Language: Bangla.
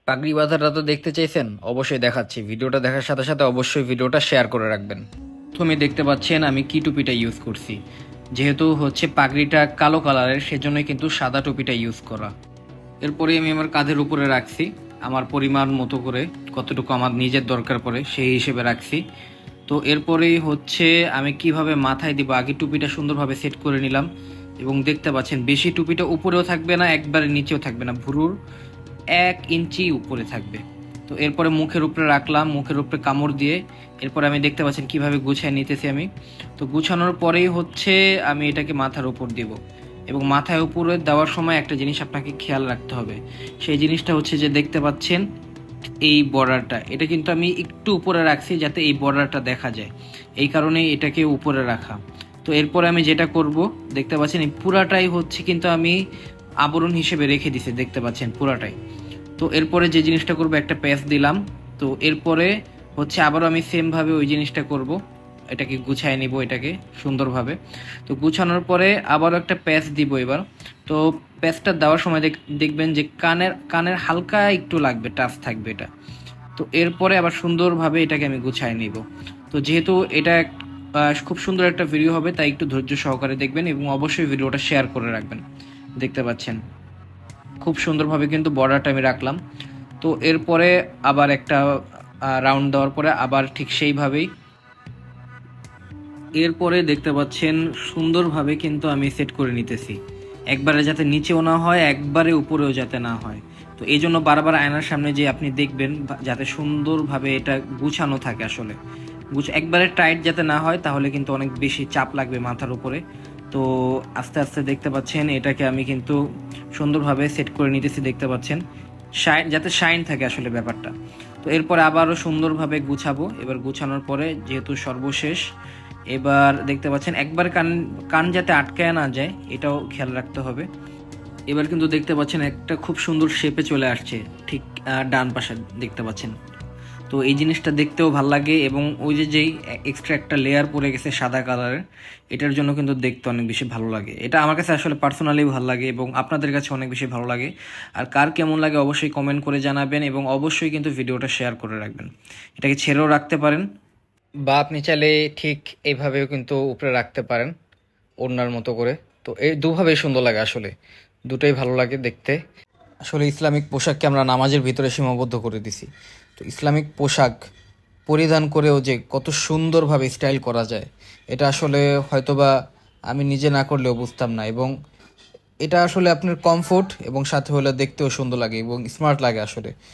পাগড়ি বাঁধাটা তো দেখতে চাইছেন, অবশ্যই দেখাচ্ছি। ভিডিওটা দেখার সাথে সাথে অবশ্যই ভিডিওটা শেয়ার করে রাখবেন। প্রথমে দেখতে পাচ্ছেন আমি কি টুপিটা ইউজ করছি। যেহেতু হচ্ছে পাগড়িটা কালো কালারের, সেজন্যই কিন্তু সাদা টুপিটা ইউজ করা। এরপরে আমি আমার কাঁধের উপরে রাখছি, আমার পরিমাণ মতো করে, কতটুকু আমার নিজের দরকার পড়ে সেই হিসেবে রাখছি। তো এরপরেই হচ্ছে আমি কিভাবে মাথায় দিব, আগে টুপিটা সুন্দরভাবে সেট করে নিলাম। এবং দেখতে পাচ্ছেন বেশি টুপিটা উপরেও থাকবে না, একবারে নিচেও থাকবে না, ভুরুর 1 ইঞ্চি উপরে থাকবে। তো এরপরে মুখের উপরে রাখলাম, মুখের উপরে কামড় দিয়ে। এরপরে আমি দেখতে পাচ্ছেন কিভাবে গুছিয়ে নিতেছি আমি। তো গুছানোর পরেই হচ্ছে আমি এটাকে মাথার উপর দিব। এবং মাথায় উপরে দেওয়ার সময় একটা জিনিস আপনাকে খেয়াল রাখতে হবে। সেই জিনিসটা হচ্ছে যে দেখতে পাচ্ছেন এই বর্ডারটা, এটা কিন্তু আমি একটু উপরে রাখছি যাতে এই বর্ডারটা দেখা যায়, এই কারণেই এটাকে উপরে রাখা। তো এরপরে আমি যেটা করব, দেখতে পাচ্ছেন এই পুরাটাই হচ্ছে কিন্তু আমি আবরণ হিসেবে রেখে দিছি, দেখতে পাচ্ছেন পুরাটাই। তো এরপরে যে জিনিসটা করব, একটা প্যাচ দিলাম। তো এরপরে হচ্ছে আবারও আমি সেম ভাবে ওই জিনিসটা করব, এটাকে গুছায় নিব এটাকে সুন্দরভাবে। তো গুছানোর পরে আবারও একটা প্যাচ দিব এবার। তো প্যাচটা দেওয়ার সময় দেখবেন যে কানের কানের হালকা একটু লাগবে, টাচ থাকবে এটা। তো এরপরে আবার সুন্দরভাবে এটাকে আমি গুছায় নিব। তো যেহেতু এটা খুব সুন্দর একটা ভিডিও হবে, তাই একটু ধৈর্য সহকারে দেখবেন এবং অবশ্যই ভিডিওটা শেয়ার করে রাখবেন। দেখতে পাচ্ছেন খুব সুন্দরভাবে কিন্তু বর্ডারটা আমি রাখলাম। তো এরপরে আবার একটা রাউন্ড দেওয়ার পরে আবার ঠিক সেইভাবেই এরপরে দেখতে পাচ্ছেন সুন্দরভাবে কিন্তু আমি সেট করে নিতেছি, একবারে যাতে নিচেও না হয়, একবারে উপরেও যাতে না হয়। তো এই জন্য বারবার আয়নার সামনে যে আপনি দেখবেন যাতে সুন্দরভাবে এটা গুছানো থাকে আসলে। একবারে টাইট যাতে না হয়, তাহলে কিন্তু অনেক বেশি চাপ লাগবে মাথার উপরে। তো আস্তে আস্তে দেখতে পাচ্ছেন এটাকে আমি কিন্তু সুন্দরভাবে সেট করে নিতেছি, দেখতে পাচ্ছেন শাইন যাতে শাইন থাকে আসলে ব্যাপারটা। তো এরপরে আবারও সুন্দরভাবে গুছাবো। এবার গুছানোর পরে যেহেতু সর্বশেষ, এবার দেখতে পাচ্ছেন একবার কান কান যাতে আটকায় না যায়, এটাও খেয়াল রাখতে হবে। এবার কিন্তু দেখতে পাচ্ছেন একটা খুব সুন্দর শেপে চলে আসছে, ঠিক ডান পাশে দেখতে পাচ্ছেন। তো এই জিনিসটা দেখতেও ভাল লাগে এবং ওই যে যেই এক্সট্রা একটা লেয়ার পড়ে গেছে সাদা কালারের, এটার জন্য কিন্তু দেখতে অনেক বেশি ভালো লাগে। এটা আমার কাছে আসলে পার্সোনালি ভালো লাগে এবং আপনাদের কাছে অনেক বেশি ভালো লাগে। আর কার কেমন লাগে অবশ্যই কমেন্ট করে জানাবেন এবং অবশ্যই কিন্তু ভিডিওটা শেয়ার করে রাখবেন। এটাকে ছেড়েও রাখতে পারেন, বা আপনি চাইলে ঠিক এইভাবেও কিন্তু উপরে রাখতে পারেন ওড়নার মতো করে। তো এই দুভাবেই সুন্দর লাগে আসলে, দুটোই ভালো লাগে দেখতে। আসলে ইসলামিক পোশাককে আমরা নামাজের ভিতরে সীমাবদ্ধ করে দিছি। তো ইসলামিক পোশাক পরিধান করেও যে কত সুন্দরভাবে স্টাইল করা যায়, এটা আসলে হয়তোবা আমি নিজে না করলেও বুঝতাম না। এবং এটা আসলে আপনার কমফোর্ট এবং সাথে হলে দেখতেও সুন্দর লাগে এবং স্মার্ট লাগে আসলে।